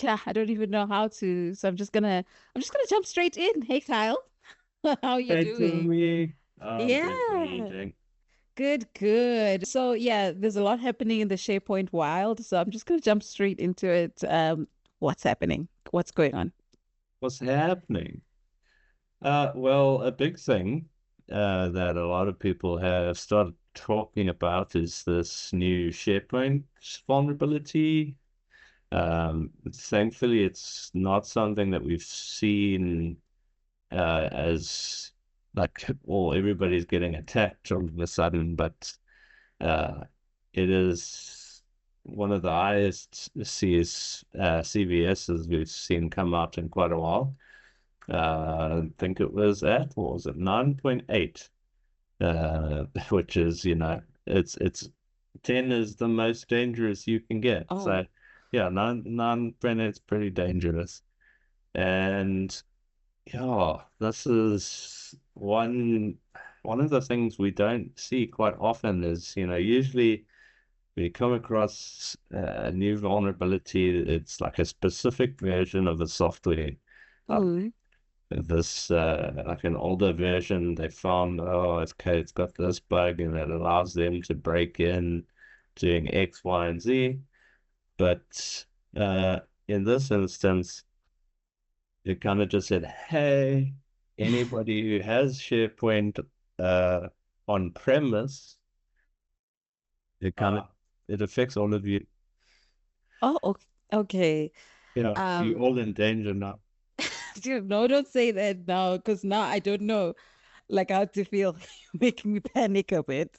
yeah, I don't even know how to. So I'm just gonna jump straight in. Hey Kyle, how you Hey, to doing? me. I'm good. What are you Yeah, doing? good, good. So yeah, there's a lot happening in the SharePoint wild. So I'm just gonna jump straight into it. What's happening? What's going on? What's happening? Well, a big thing that a lot of people have started talking about is this new SharePoint vulnerability. Thankfully, it's not something that we've seen as like, well, everybody's getting attacked all of a sudden, but uh, it is one of the highest CVSs we've seen come out in quite a while. I think it was at, what was it, 9.8, which is, it's 10 is the most dangerous you can get. Oh, So, yeah, 9.8 is pretty dangerous. And yeah, this is one of the things we don't see quite often is, usually we come across a new vulnerability. It's like a specific version of the software. Uh, oh, this like an older version, they found, oh, okay, it's got this bug and it allows them to break in doing X, Y, and Z. But uh, in this instance, it kind of just said, hey, anybody who has SharePoint on premise, it kind of it affects all of you. oh, okay. Yeah, you're Um, all in danger now. dude, no, don't say that now, because now I don't know like how to feel. You're making me panic a bit.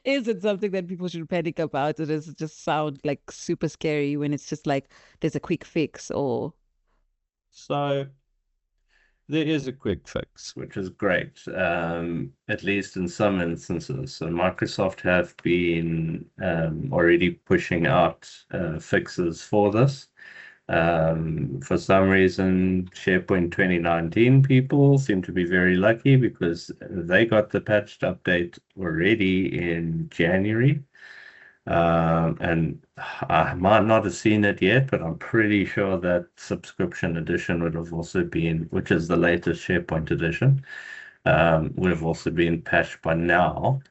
Is it something that people should panic about, or does it just sound like super scary when it's just like there's a quick fix or So there is a quick fix, which is great, at least in some instances. So Microsoft have been already pushing out fixes for this. For some reason, SharePoint 2019 people seem to be very lucky because they got the patched update already in January. And I might not have seen it yet, but I'm pretty sure that subscription edition would have also been, which is the latest SharePoint edition, would have also been patched by now.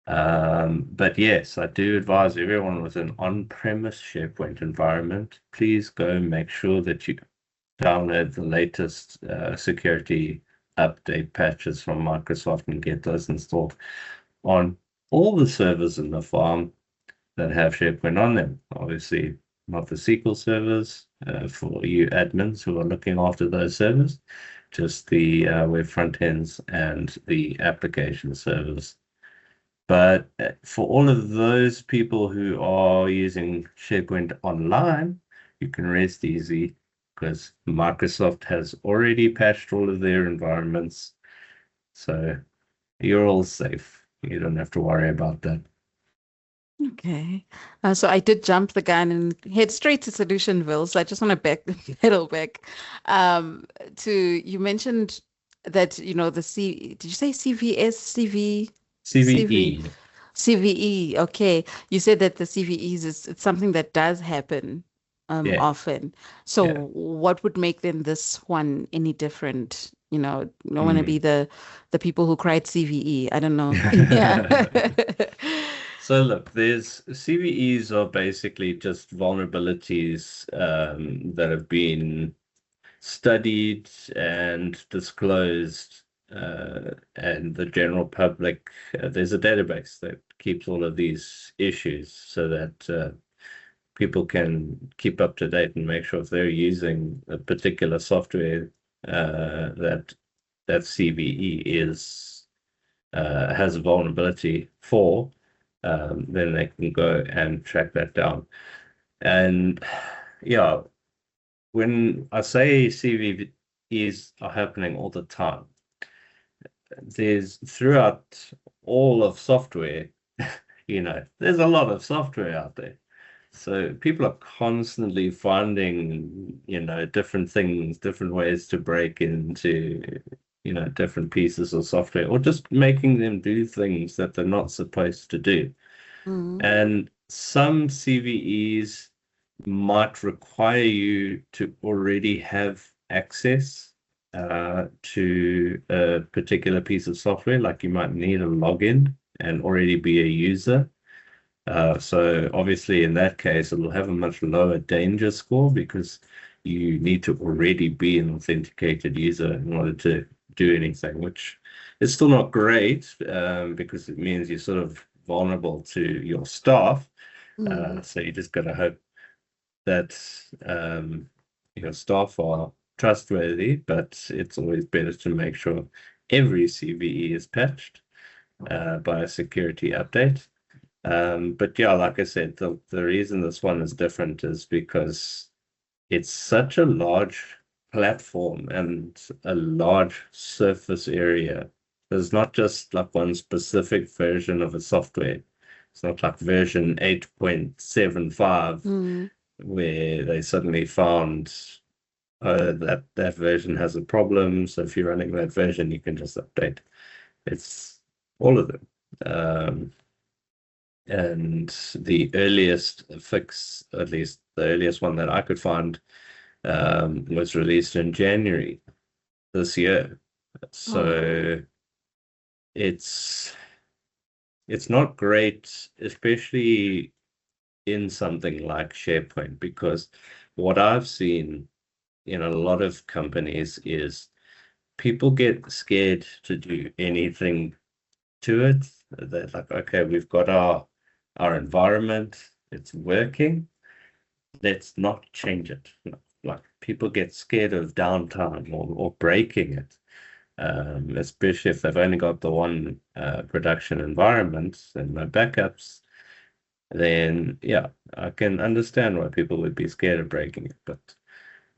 But yes, I do advise everyone with an on-premise SharePoint environment, please go make sure that you download the latest security update patches from Microsoft and get those installed on all the servers in the farm that have SharePoint on them. Obviously, not the SQL servers for you admins who are looking after those servers, just the web front ends and the application servers. But for all of those people who are using SharePoint Online, you can rest easy because Microsoft has already patched all of their environments. So you're all safe. You don't have to worry about that. okay. So I did jump the gun and head straight to Solutionville. So I just want to back pedal back. To you mentioned that the did you say CVS, CV? CVE. CVE, okay. You said that the CVEs is it's something that does happen Yeah. often. So Yeah. what would make then this one any different? I don't want to be Mm. the people who cried CVE. I don't know. Yeah. So look, there's CVEs are basically just vulnerabilities that have been studied and disclosed, and the general public. There's a database that keeps all of these issues so that people can keep up to date and make sure if they're using a particular software that CVE is has a vulnerability for, then they can go and track that down. And yeah, when I say CVEs are happening all the time, there's throughout all of software, there's a lot of software out there. So people are constantly finding, different things, different ways to break into, different pieces of software or just making them do things that they're not supposed to do. Mhm. And some CVEs might require you to already have access to a particular piece of software, like you might need a login and already be a user. So obviously in that case, it'll have a much lower danger score because you need to already be an authenticated user in order to do anything, which is still not great because it means you're sort of vulnerable to your staff. Mm. So you just got to hope that your staff are trustworthy, but it's always better to make sure every CVE is patched by a security update. But yeah, like I said, the reason this one is different is because it's such a large platform and a large surface area. There's not just like one specific version of a software. It's not like version 8.75 Mm. where they suddenly found that that version has a problem. So if you're running that version, you can just update. It's all of them. And the earliest fix, at least the earliest one that I could find, was released in January this year. Oh. So it's it's not great, especially in something like SharePoint, because what I've seen in a lot of companies is people get scared to do anything to it. They're like, okay, we've got our environment, it's working. Let's not change it. Like people get scared of downtime or breaking it, especially if they've only got the one production environment and no backups. Then yeah, I can understand why people would be scared of breaking it. But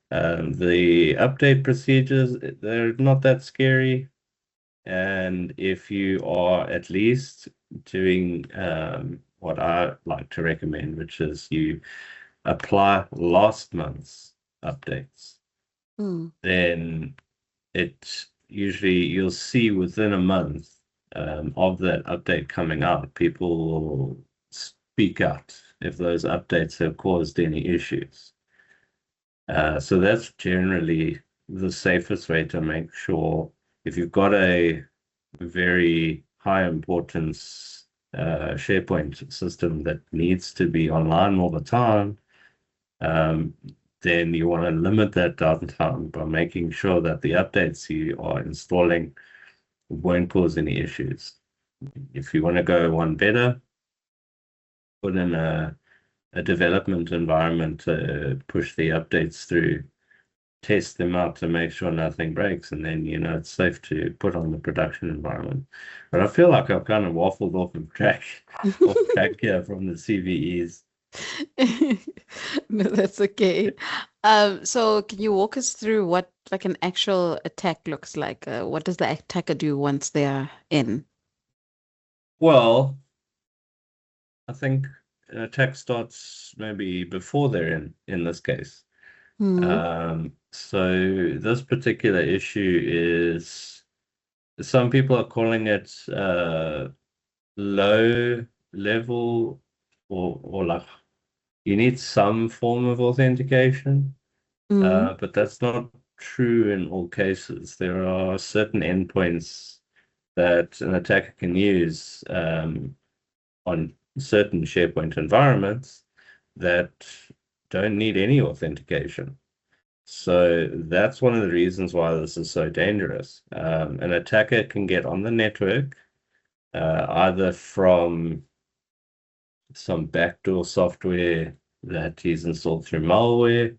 the update procedures, they're not that scary. And if you are at least doing what I like to recommend, which is you apply last month's updates, Mm. then it usually you'll see within a month of that update coming out, people will speak out if those updates have caused any issues. So that's generally the safest way to make sure if you've got a very high importance SharePoint system that needs to be online all the time, um, then you want to limit that downtime by making sure that the updates you are installing won't cause any issues. If you want to go one better, put in a development environment to push the updates through, test them out to make sure nothing breaks, and then you know it's safe to put on the production environment. But I feel like I've kind of waffled off track here from the CVEs. No, that's okay. So can you walk us through what like an actual attack looks like? What does the attacker do once they are in? Well, I think an attack starts maybe before they're in this case. Hmm. So this particular issue is some people are calling it low level or like you need some form of authentication, Hmm. but that's not true in all cases. There are certain endpoints that an attacker can use on certain SharePoint environments that don't need any authentication. So that's one of the reasons why this is so dangerous. An attacker can get on the network either from some backdoor software that he's installed through malware,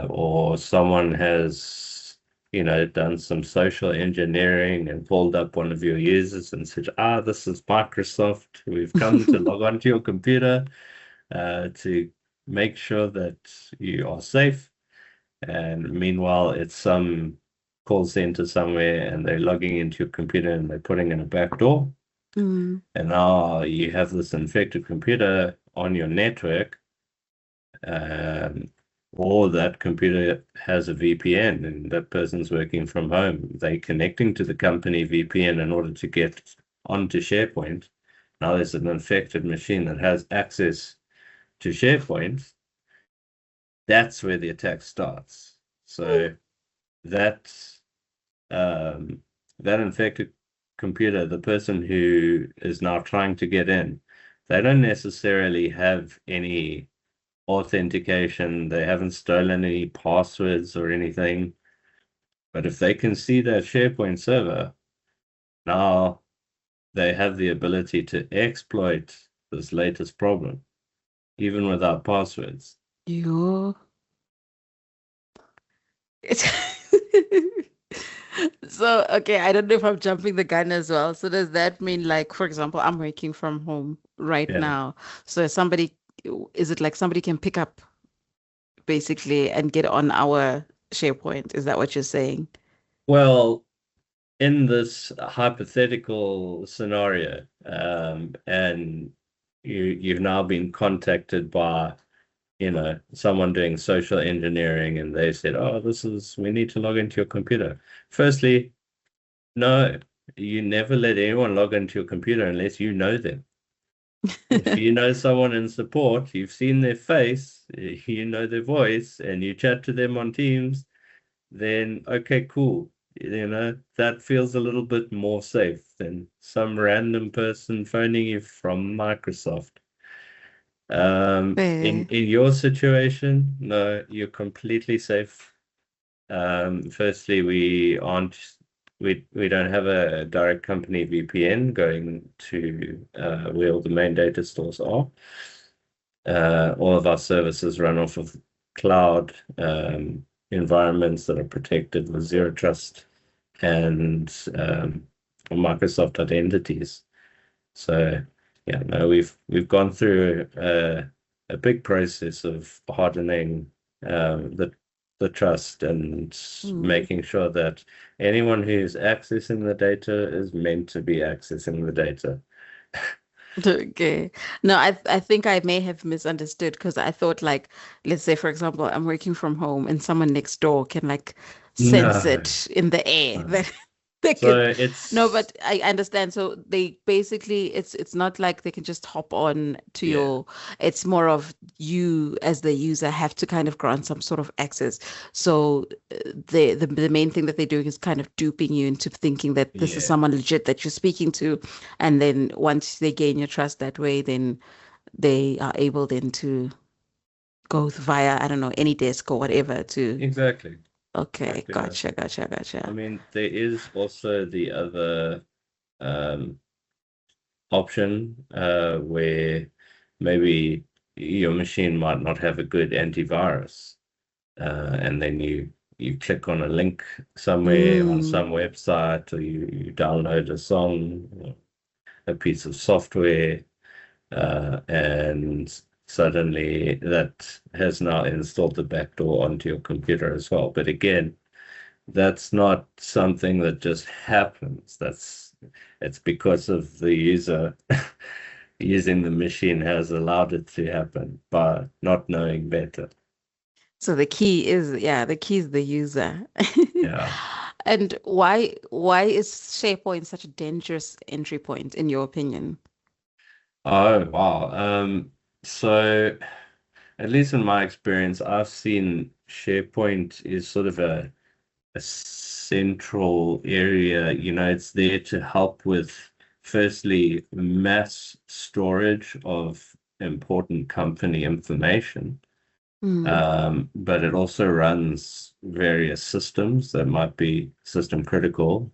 or someone has, done some social engineering and called up one of your users and said, this is Microsoft. We've come to log onto your computer to make sure that you are safe. And meanwhile, it's some call center somewhere and they're logging into your computer and they're putting in a backdoor. Mm. And now you have this infected computer on your network, um, or that computer has a VPN and that person's working from home. They're connecting to the company VPN in order to get onto SharePoint. Now there's an infected machine that has access to SharePoint. that's where the attack starts. So that um, that infected computer, the person who is now trying to get in, they don't necessarily have any authentication. They haven't stolen any passwords or anything. But if they can see that SharePoint server, now they have the ability to exploit this latest problem, even without passwords. You. It's So, okay, I don't know if I'm jumping the gun as well. So does that mean like, for example, I'm working from home right Yeah. now. So somebody, is it like somebody can pick up basically and get on our SharePoint? Is that what you're saying? Well, in this hypothetical scenario, and you've now been contacted by, someone doing social engineering, and they said, "Oh, we need to log into your computer." Firstly, no, you never let anyone log into your computer unless you know them. If you know someone in support, you've seen their face, you know their voice, and you chat to them on Teams, then okay, cool. That feels a little bit more safe than some random person phoning you from Microsoft. In Fair. your situation, no, you're completely safe. Firstly, we don't have a direct company VPN going to where all the main data stores are. All of our services run off of cloud environments that are protected with zero trust and Microsoft identities. So yeah, no, we've gone through a big process of hardening the trust and Hmm. making sure that anyone who's accessing the data is meant to be accessing the data. Okay. No, I think I may have misunderstood because I thought like, let's say for example, I'm working from home and someone next door can like sense No, it in the air no. that they So can. No, it's but I understand. So they basically it's not like they can just hop on to yeah, your, it's more of you as the user have to kind of grant some sort of access. So the main thing that they're doing is kind of duping you into thinking that this is yeah, someone legit that you're speaking to, and then once they gain your trust that way, then they are able then to go via, I don't know, any desk or whatever to, exactly, okay, exactly that. gotcha, gotcha, I gotcha. mean, there is also the other um, option where maybe your machine might not have a good antivirus, and then you click on a link somewhere on Mm, some website, or you download a song, or a piece of software, and suddenly that has now installed the backdoor onto your computer as well. But again, that's not something that just happens. It's because of the user using the machine has allowed it to happen by not knowing better. so the key is, yeah, the key is the user. Yeah. And why is SharePoint such a dangerous entry point in your opinion? Oh, wow. So at least in my experience, I've seen SharePoint is sort of a central area. It's there to help with, firstly, mass storage of important company information. Mm, But it also runs various systems that might be system critical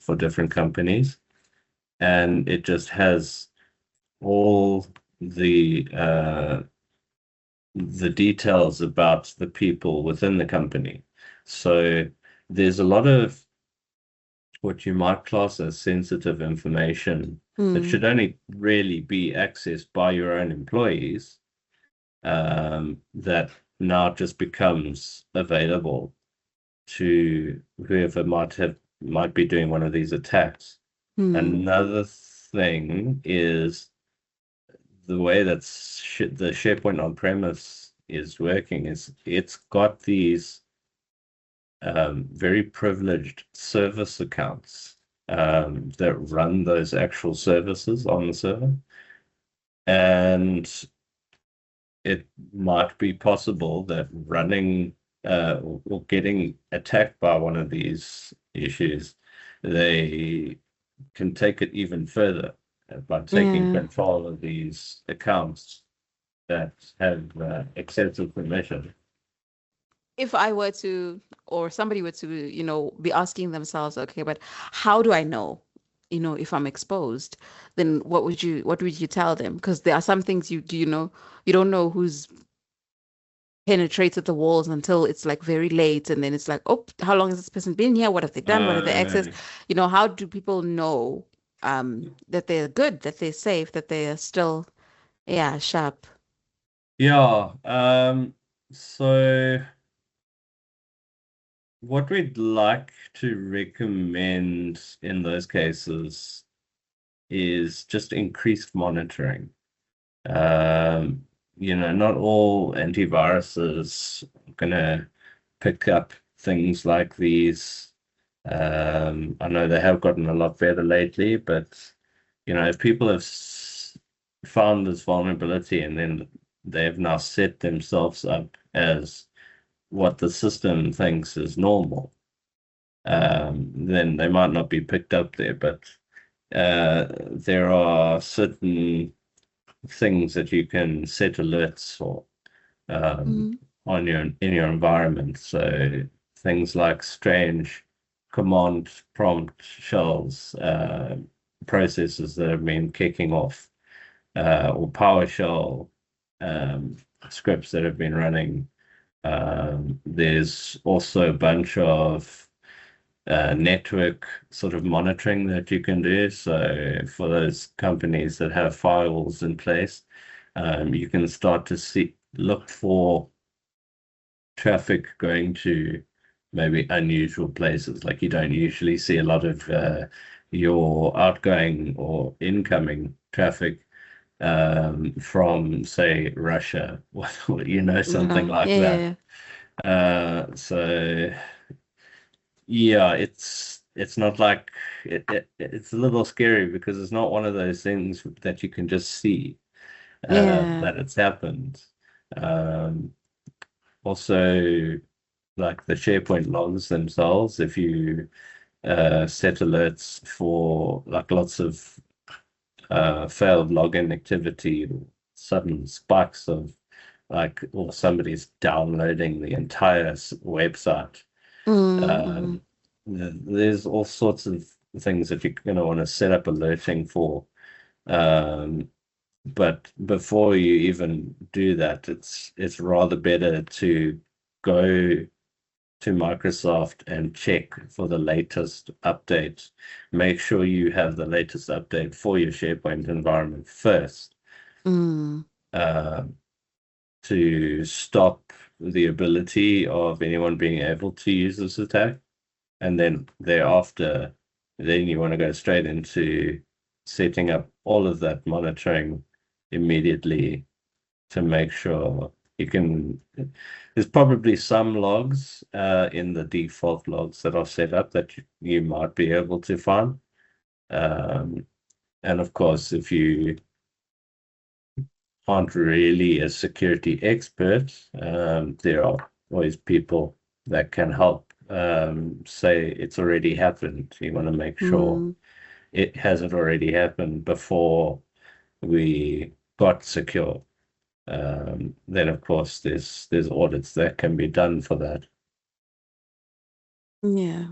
for different companies. And it just has all the details about the people within the company. So there's a lot of what you might class as sensitive information that mm, should only really be accessed by your own employees, that now just becomes available to whoever might be doing one of these attacks. mm, Another thing is the way that the SharePoint on-premise is working is it's got these very privileged service accounts that run those actual services on the server. And it might be possible that running or getting attacked by one of these issues, they can take it even further by taking Yeah. control of these accounts that have excessive permission. If I were to, or somebody were to, be asking themselves, okay, but how do I know, if I'm exposed? Then what would you tell them? Because there are some things you don't know who's penetrated the walls until it's like very late, and then it's like, oh, how long has this person been here? What have they done? What have they accessed? How do people know that they're good, that they're safe, that they are still, yeah, sharp? Yeah. So what we'd like to recommend in those cases is just increased monitoring. Not all antiviruses are gonna pick up things like these. I know they have gotten a lot better lately, but if people have found this vulnerability and then they've now set themselves up as what the system thinks is normal, then they might not be picked up there. But there are certain things that you can set alerts for um, Mm. on in your environment. So things like strange command prompt shells, processes that have been kicking off, or PowerShell um, scripts that have been running. There's also a bunch of network sort of monitoring that you can do. So for those companies that have firewalls in place, you can start to look for traffic going to maybe unusual places. Like you don't usually see a lot of your outgoing or incoming traffic from, say, Russia, something Yeah, like yeah, that. yeah. So yeah, it's not like it's a little scary because it's not one of those things that you can just see Yeah. that it's happened. Um, Also, like the SharePoint logs themselves, if you set alerts for like lots of failed login activity, sudden spikes of like, or somebody's downloading the entire website. Mm-hmm. Um, there's all sorts of things that you're going to want to set up alerting for. Um, but before you even do that, it's rather better to go to Microsoft and check for the latest update. Make sure you have the latest update for your SharePoint environment first, Mm. uh, to stop the ability of anyone being able to use this attack. And then thereafter, then you want to go straight into setting up all of that monitoring immediately to make sure you can. There's probably some logs in the default logs that are set up that you might be able to find. Um, and of course, if you aren't really a security expert, there are always people that can help. Say it's already happened. You want to make sure Mm. it hasn't already happened before we got secure. Then of course there's audits that can be done for that. Yeah.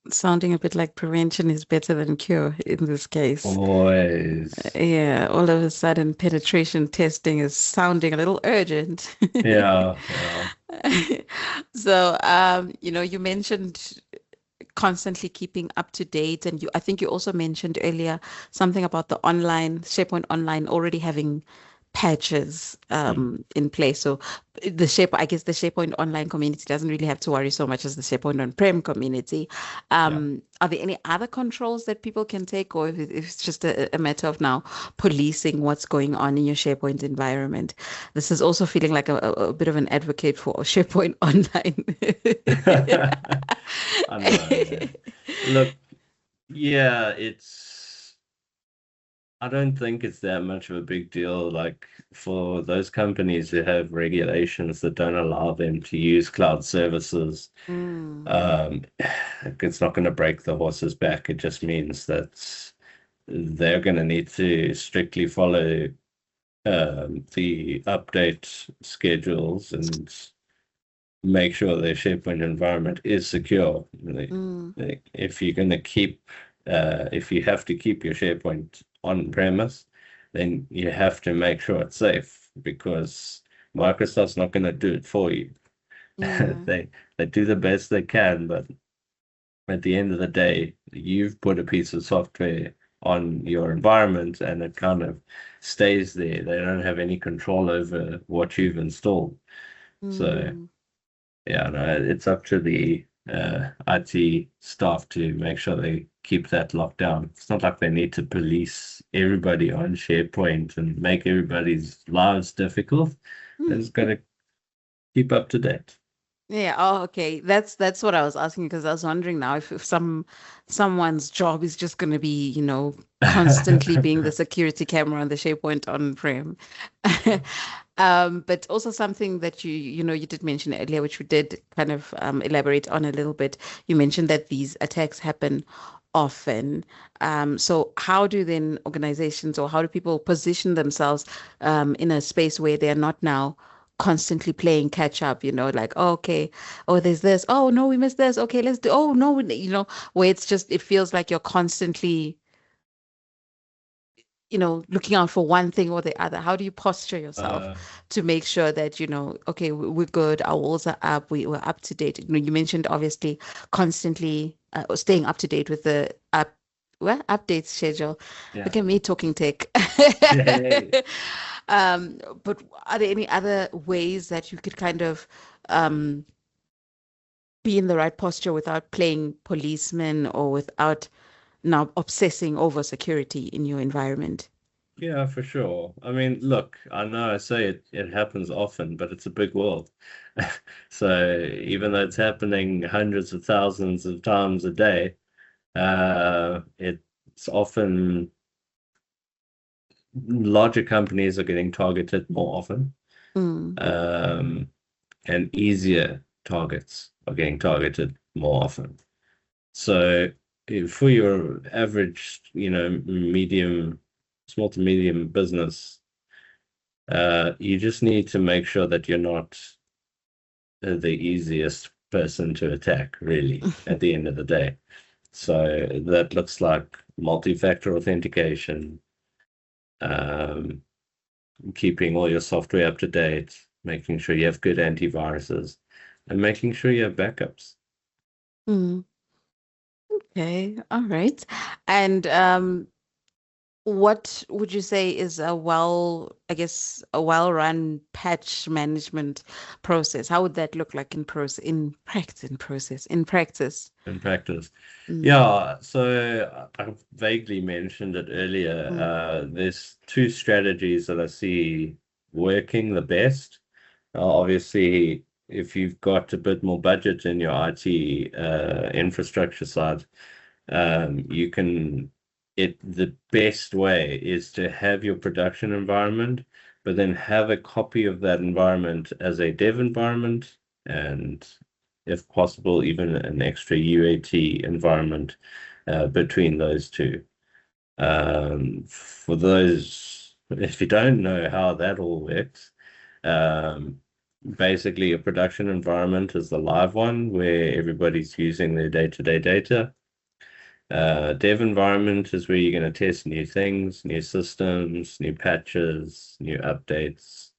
Sounding a bit like prevention is better than cure in this case. Always. Yeah, all of a sudden penetration testing is sounding a little urgent. Yeah, yeah. So, you mentioned constantly keeping up to date, and I think you also mentioned earlier something about the online SharePoint Online already having patches Mm. in place. So I guess the SharePoint Online community doesn't really have to worry so much as the SharePoint On-Prem community. Yeah. Are there any other controls that people can take, or if it's just a matter of now policing what's going on in your SharePoint environment? This is also feeling like a bit of an advocate for SharePoint Online. I know. Look, yeah, I don't think it's that much of a big deal. Like for those companies who have regulations that don't allow them to use cloud services, Mm, um, it's not going to break the horse's back. It just means that they're going to need to strictly follow the update schedules and make sure their SharePoint environment is secure. mm, If you're going to keep, if you have to keep your SharePoint on premise, then you have to make sure it's safe because Microsoft's not going to do it for you. yeah. They do the best they can, but at the end of the day, you've put a piece of software on your environment and it kind of stays there. They don't have any control over what you've installed. So Mm. yeah, no, it's up to the IT staff to make sure they keep that locked down. It's not like they need to police everybody on SharePoint and make everybody's lives difficult. They just got to keep up to date. Yeah, oh, okay. That's what I was asking because I was wondering now if someone's job is just going to be, constantly being the security camera on the SharePoint on-prem. But also something that you did mention earlier, which we did kind of elaborate on a little bit. You mentioned that these attacks happen often. So how do then organizations or how do people position themselves in a space where they're not now constantly playing catch up, like, oh, okay, oh, there's this, oh no, we missed this, okay, let's do, oh no, where it feels like you're constantly, looking out for one thing or the other. How do you posture yourself uh, to make sure that, okay, we're good, our walls are up, we're up to date? You mentioned obviously constantly staying up to date with the update schedule. yeah. Look at me talking tech. Yeah. But are there any other ways that you could kind of um, be in the right posture without playing policeman or without now obsessing over security in your environment? Yeah, for sure. I mean, look, I know I say it happens often, but it's a big world. So even though it's happening hundreds of thousands of times a day, it's often larger companies are getting targeted more often, Mm, um, and easier targets are getting targeted more often. So for your average, medium, small to medium business, you just need to make sure that you're not the easiest person to attack, really, at the end of the day. So that looks like multi-factor authentication, um, keeping all your software up to date, making sure you have good antiviruses, and making sure you have backups. mm. Okay, all right. And what would you say is I guess, a well-run patch management process? How would that look like in practice? In practice. Mm, Yeah, so I vaguely mentioned it earlier. mm, There's two strategies that I see working the best. Obviously, if you've got a bit more budget in your IT infrastructure side, you can, the best way is to have your production environment, but then have a copy of that environment as a dev environment, and if possible, even an extra UAT environment between those two. For those, if you don't know how that all works, um, basically a production environment is the live one where everybody's using their day-to-day data. Dev environment is where you're going to test new things, new systems, new patches, new updates.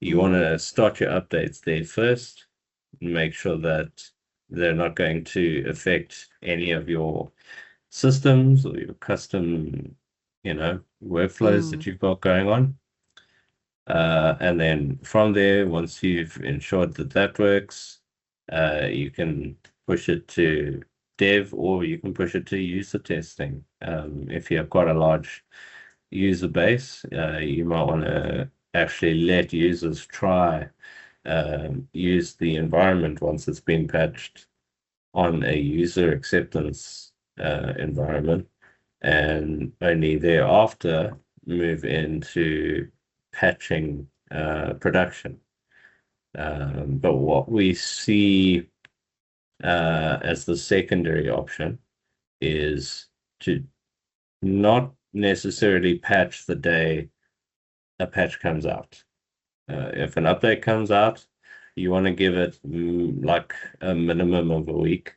You want mm, to start your updates there first and make sure that they're not going to affect any of your systems or your custom, workflows that mm, you've got going on. And then from there, once you've ensured that that works, you can push it to dev or you can push it to user testing. If you have quite a large user base, you might want to actually let users try use the environment once it's been patched on a user acceptance environment. and only thereafter move into patching production. But what we see as the secondary option is to not necessarily patch the day a patch comes out. If an update comes out, you want to give it like a minimum of a week,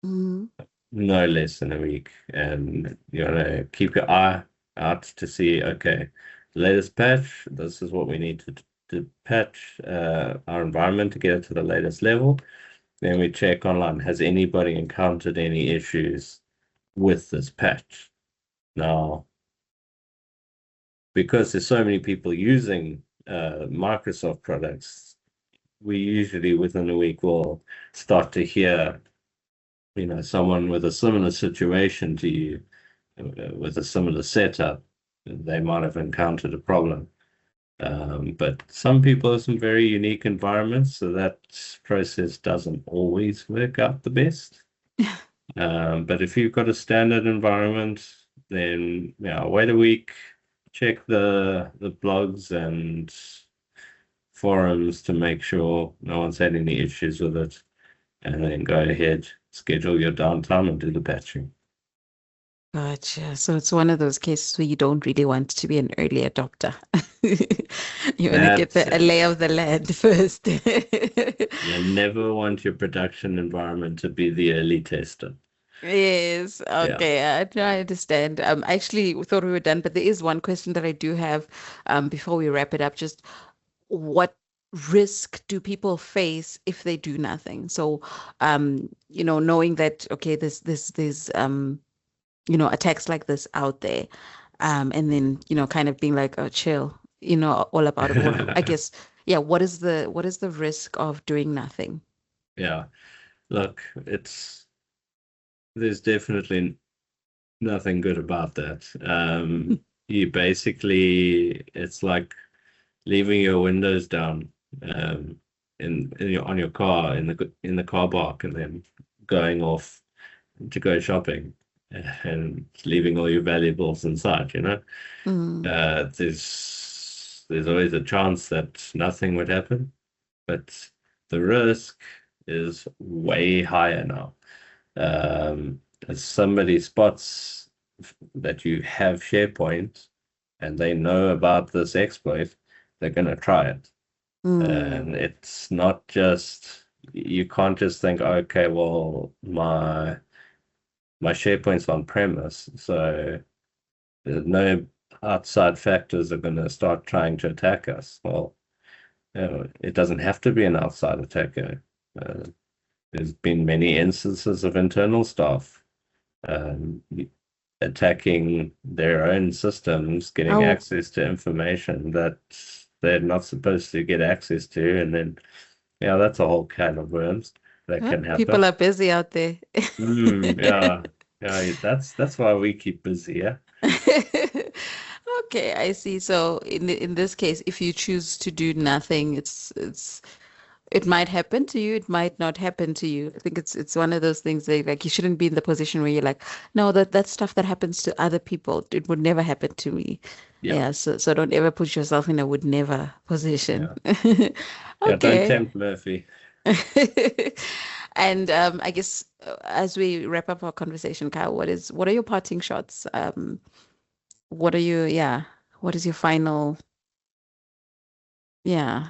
Mm-hmm. no less than a week. And you want to keep your eye out to see, okay, latest patch, this is what we need to patch our environment to get it to the latest level. Then we check online, has anybody encountered any issues with this patch? Now, because there's so many people using Microsoft products, we usually within a week will start to hear, someone with a similar situation to you, with a similar setup, they might have encountered a problem. But some people have some very unique environments, so that process doesn't always work out the best. But if you've got a standard environment, then yeah, wait a week, check the blogs and forums to make sure no one's had any issues with it, and then go ahead, schedule your downtime and do the patching. Gotcha. So it's one of those cases where you don't really want to be an early adopter. You want to get That's the a it. lay of the land first. You never want your production environment to be the early tester. Yes, Yeah. okay, I understand. I actually thought we were done, but there is one question that I do have before we wrap it up. Just what risk do people face if they do nothing? So, knowing that, okay, there's attacks like this out there, and then, kind of being like, oh, chill, all up out of order. I guess, yeah, what is the risk of doing nothing? Yeah. Look, there's definitely nothing good about that. You basically, it's like leaving your windows down um, on your car in the car park, and then going off to go shopping and leaving all your valuables inside. Mm, There's always a chance that nothing would happen, but the risk is way higher now. If somebody spots that you have SharePoint and they know about this exploit, they're going to try it. And mm, it's not just, you can't just think, okay, well, my SharePoint's on premise, so no outside factors are going to start trying to attack us. Well, it doesn't have to be an outside attacker. Uh, there's been many instances of internal staff um, attacking their own systems, getting oh, access to information that they're not supposed to get access to, and then yeah, that's a whole can of worms that can people happen. are busy out there. Yeah, yeah, that's why we keep busy. Yeah, Okay, I see. So in this case, if you choose to do nothing, it might happen to you, it might not happen to you. I think it's one of those things that, like, you shouldn't be in the position where you're like, no, that's stuff that happens to other people. It would never happen to me. yeah, Yeah, so don't ever put yourself in a would never position. yeah, yeah. Don't Okay. tempt Murphy. And I guess as we wrap up our conversation, Kyle, what are your parting shots? Yeah, what is your final, yeah.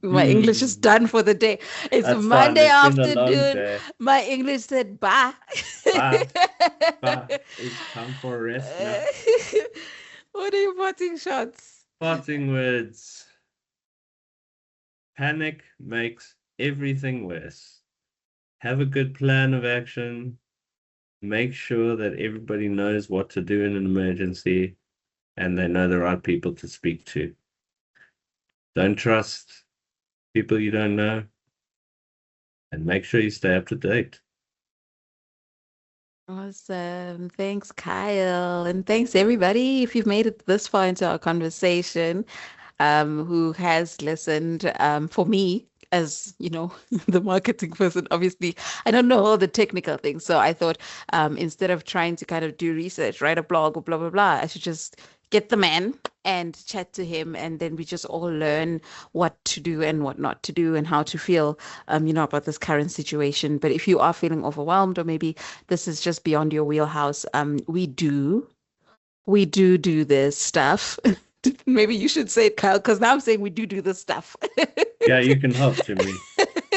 My English is Hmm. done for the day. It's That's fine. Monday It's been a long afternoon. day. My English said bye. Bye. Bye. It's time for a rest now. What are your parting shots? Parting words. Panic makes everything worse. Have a good plan of action. Make sure that everybody knows what to do in an emergency and they know the right people to speak to. Don't trust people you don't know, and make sure you stay up to date. Awesome. Thanks, Kyle. And thanks, everybody. If you've made it this far into our conversation, who has listened, for me. as the marketing person, obviously I don't know all the technical things. So I thought, instead of trying to kind of do research, write a blog or blah blah blah, I should just get the man and chat to him, and then we just all learn what to do and what not to do and how to feel, about this current situation. But if you are feeling overwhelmed, or maybe this is just beyond your wheelhouse, we do this stuff. Maybe you should say it, Kyle, because now I'm saying we do this stuff. Yeah, you can help, Jimmy.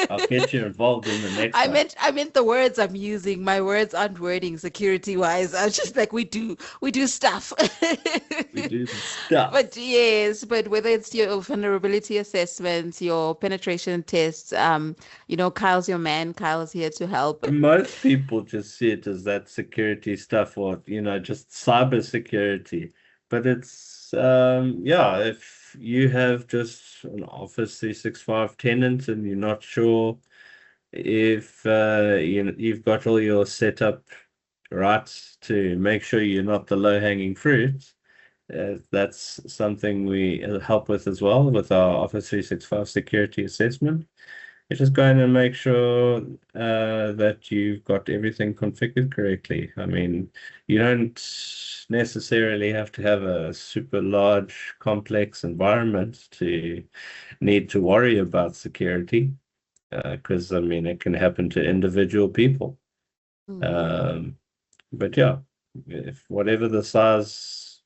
I'll get you involved in the next I one. meant I meant the words I'm using. My words aren't wording security wise. I was just like, we do stuff. We do the stuff. But yes, but whether it's your vulnerability assessments, your penetration tests, Kyle's your man. Kyle's here to help. Most people just see it as that security stuff, or just cyber security. But it's yeah, if you have just an Office 365 tenant and you're not sure if you've got all your setup right to make sure you're not the low-hanging fruit, that's something we help with as well with our Office 365 security assessment. You're just going to make sure that you've got everything configured correctly. I mean, you don't necessarily have to have a super large, complex environment to need to worry about security, because I mean, it can happen to individual people. Mm. But yeah, if whatever the size,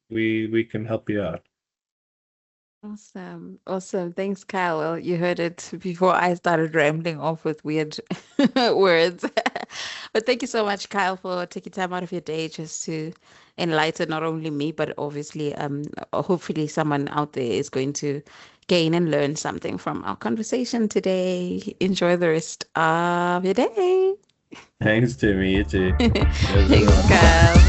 we can help you out. Awesome. Awesome. Thanks, Kyle. Well, you heard it before I started rambling off with weird words. But thank you so much, Kyle, for taking time out of your day just to enlighten not only me, but obviously, hopefully someone out there is going to gain and learn something from our conversation today. Enjoy the rest of your day. Thanks, Timmy. You too. Cheers, Thanks, everyone. Kyle.